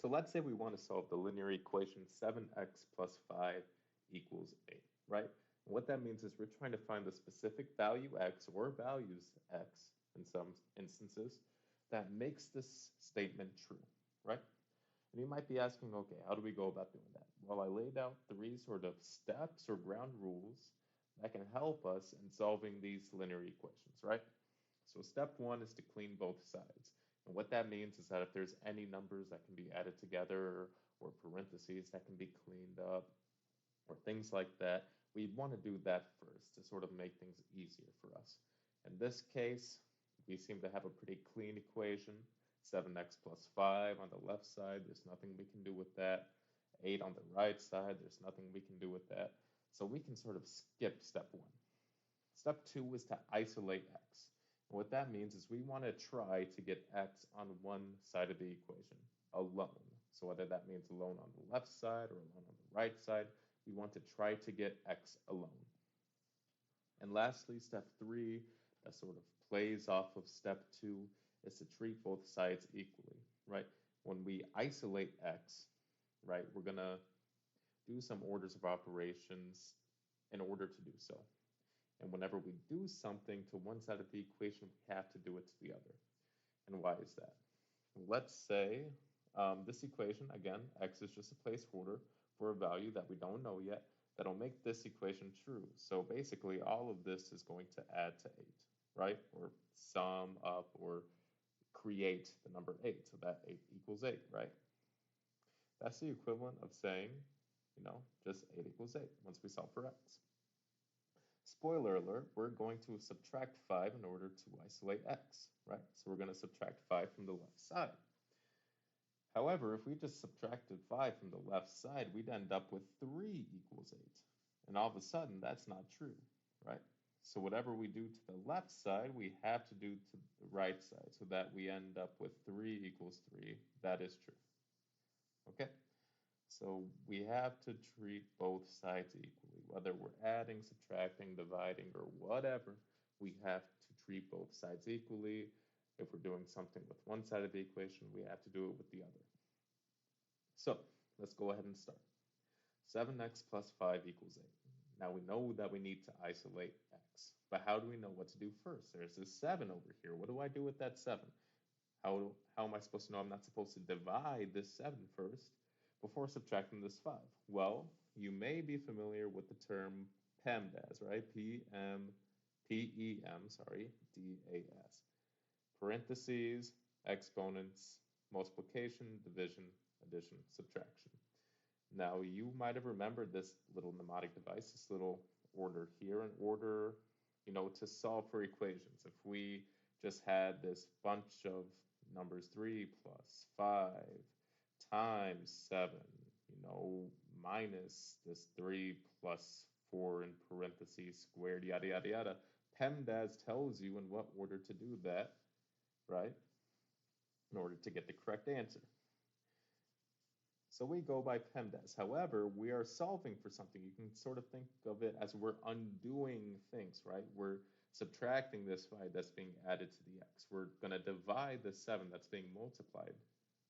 So let's say we want to solve the linear equation 7x plus 5 equals 8, right? And what that means is we're trying to find the specific value x or values x in some instances that makes this statement true, right? And you might be asking, okay, how do we go about doing that? Well, I laid out three sort of steps or ground rules that can help us in solving these linear equations, right? So step one is to clean both sides. And what that means is that if there's any numbers that can be added together or parentheses that can be cleaned up or things like that, we want to do that first to sort of make things easier for us. In this case, we seem to have a pretty clean equation. 7x plus 5 on the left side, there's nothing we can do with that. 8 on the right side, there's nothing we can do with that. So we can sort of skip step one. Step two is to isolate x. And what that means is we want to try to get x on one side of the equation alone. So whether that means alone on the left side or alone on the right side, we want to try to get x alone. And lastly, step three, that sort of plays off of step two, is to treat both sides equally, right? When we isolate x, right, we're going to do some orders of operations in order to do so. And whenever we do something to one side of the equation, we have to do it to the other. And why is that? Let's say this equation, again, x is just a placeholder for a value that we don't know yet, that'll make this equation true. So basically, all of this is going to add to 8, right? Or sum up or create the number 8. So that 8 equals 8, right? That's the equivalent of saying, just 8 equals 8 once we solve for x. Spoiler alert, we're going to subtract 5 in order to isolate x, right? So we're going to subtract 5 from the left side. However, if we just subtracted 5 from the left side, we'd end up with 3 equals 8. And all of a sudden, that's not true, right? So whatever we do to the left side, we have to do to the right side so that we end up with 3 equals 3. That is true. Okay? So we have to treat both sides equally, whether we're adding, subtracting, dividing, or whatever, we have to treat both sides equally. If we're doing something with one side of the equation, we have to do it with the other. So let's go ahead and start. 7x plus 5 equals 8. Now we know that we need to isolate x, but how do we know what to do first? There's this 7 over here. What do I do with that 7? How am I supposed to know I'm not supposed to divide this 7 first before subtracting this 5? Well, you may be familiar with the term PEMDAS, right? P-E-M, sorry, D-A-S. Parentheses, exponents, multiplication, division, addition, subtraction. Now, you might have remembered this little mnemonic device, this little order here in order, to solve for equations. If we just had this bunch of numbers 3 plus 5 times 7, minus this 3 plus 4 in parentheses squared, yada, yada, yada. PEMDAS tells you in what order to do that, right, in order to get the correct answer. So we go by PEMDAS. However, we are solving for something. You can sort of think of it as we're undoing things, right? We're subtracting this 5 that's being added to the x. We're going to divide the 7 that's being multiplied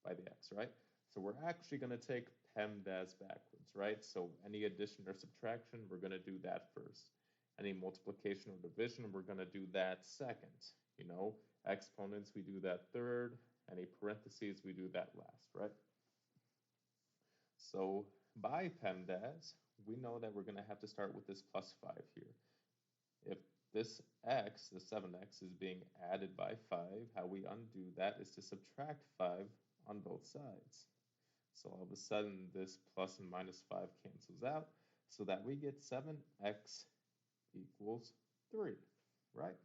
by the x, right? So we're actually going to take PEMDAS backwards, right? So any addition or subtraction, we're going to do that first. Any multiplication or division, we're going to do that second. Exponents, we do that third. Any parentheses, we do that last, right? So by PEMDAS, we know that we're going to have to start with this plus 5 here. If this x, the 7x, is being added by 5, how we undo that is to subtract 5 on both sides. So all of a sudden, this plus and minus 5 cancels out, so that we get 7x equals 3, right?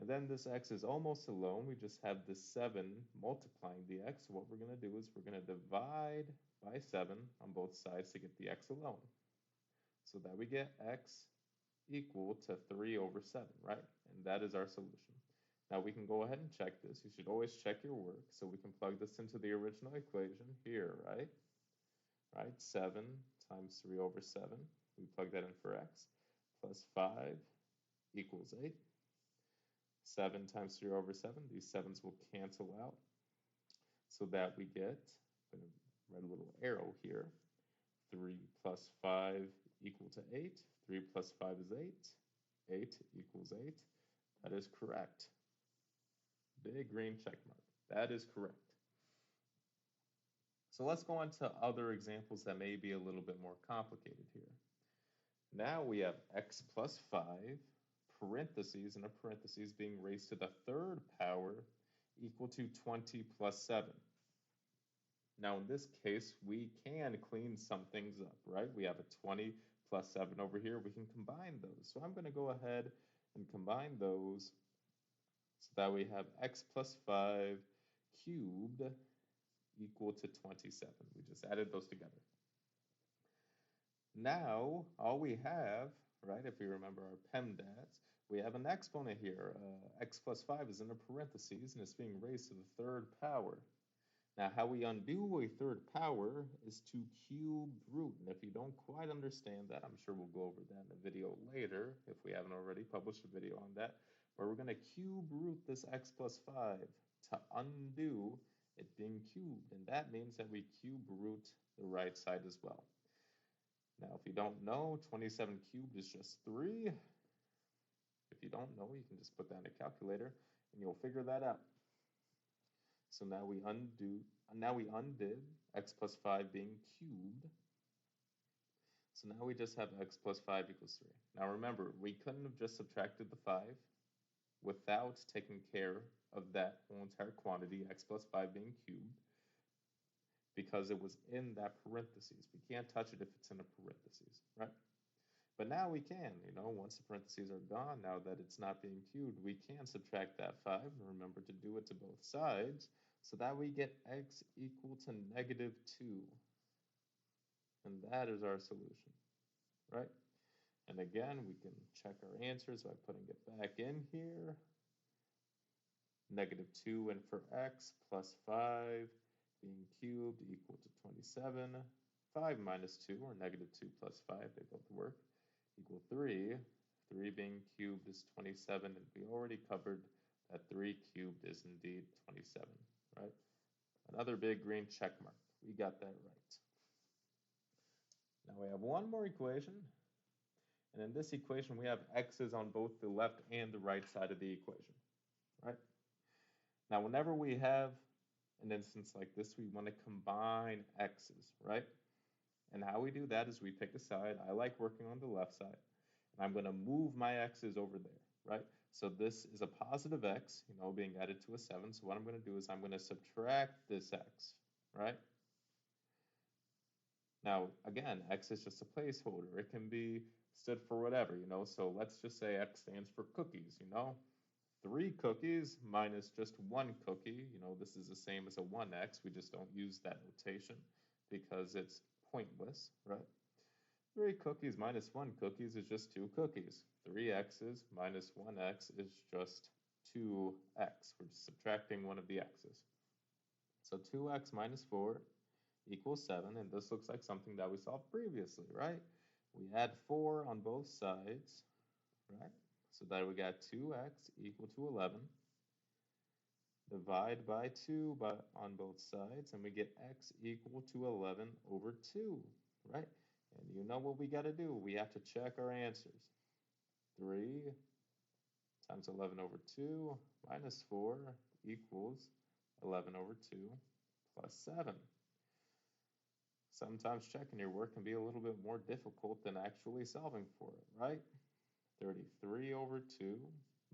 And then this x is almost alone. We just have this 7 multiplying the x. So what we're going to do is we're going to divide by 7 on both sides to get the x alone. So that we get x equal to 3 over 7, right? And that is our solution. Now we can go ahead and check this. You should always check your work. So we can plug this into the original equation here, right? Right, 7 times 3 over 7. We plug that in for x. Plus 5 equals 8. 7 times 3 over 7. These 7's will cancel out so that we get I'm going to write a little arrow here. 3 plus 5 equal to 8. 3 plus 5 is 8. 8 equals 8. That is correct. Big green check mark. That is correct. So let's go on to other examples that may be a little bit more complicated here. Now we have x plus 5, parentheses, and a parentheses being raised to the third power equal to 20 plus 7. Now in this case, we can clean some things up, right? We have a 20 plus 7 over here. We can combine those. So I'm going to go ahead and combine those so that we have x plus 5 cubed equal to 27. We just added those together. Now, all we have, right, if we remember our PEMDAS, we have an exponent here. X plus 5 is in a parentheses, and it's being raised to the third power. Now, how we undo a third power is to cube root. And if you don't quite understand that, I'm sure we'll go over that in a video later, if we haven't already published a video on that, where we're going to cube root this x plus 5 to undo it being cubed. And that means that we cube root the right side as well. Now, if you don't know, 27 cubed is just 3. If you don't know, you can just put that in a calculator, and you'll figure that out. So now we undid x plus 5 being cubed. So now we just have x plus 5 equals 3. Now remember, we couldn't have just subtracted the 5 without taking care of that whole entire quantity, x plus 5 being cubed, because it was in that parentheses. We can't touch it if it's in a parentheses, right? But now we can, once the parentheses are gone, now that it's not being cubed, we can subtract that 5. Remember to do it to both sides, so that we get x equal to negative 2. And that is our solution, right? And again, we can check our answers by putting it back in here. Negative 2 and for x plus 5 being cubed equal to 27. 5 minus 2, or negative 2 plus 5, they both work, equal 3. 3 being cubed is 27, and we already covered that 3 cubed is indeed 27, right? Another big green check mark. We got that right. Now we have one more equation, and in this equation we have x's on both the left and the right side of the equation, right? Now whenever we have an instance like this, we want to combine x's, right? And how we do that is we pick a side. I like working on the left side. And I'm going to move my x's over there, right? So this is a positive x, being added to a 7. So what I'm going to do is I'm going to subtract this x, right? Now, again, x is just a placeholder. It can be stood for whatever, So let's just say x stands for cookies, 3 cookies minus just 1 cookie, this is the same as a 1x. We just don't use that notation because it's pointless, right? 3 cookies minus 1 cookies is just 2 cookies. 3 x's minus 1x is just 2x. We're just subtracting one of the x's. So 2x minus 4 equals 7, and this looks like something that we saw previously, right? We add 4 on both sides, right? So that we got 2x equal to 11. Divide by 2 on both sides, and we get x equal to 11 over 2, right? And you know what we got to do. We have to check our answers. 3 times 11 over 2 minus 4 equals 11 over 2 plus 7. Sometimes checking your work can be a little bit more difficult than actually solving for it, right? 33 over 2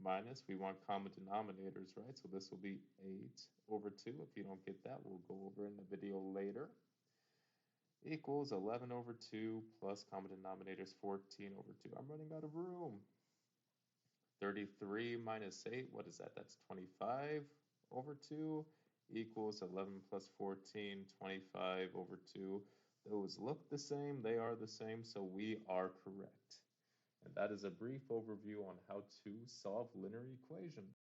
minus, we want common denominators, right? So this will be 8 over 2. If you don't get that, we'll go over in the video later. Equals 11 over 2 plus common denominators 14 over 2. I'm running out of room. 33 minus 8, what is that? That's 25 over 2 equals 11 plus 14, 25 over 2. Those look the same, they are the same, so we are correct. And that is a brief overview on how to solve linear equations.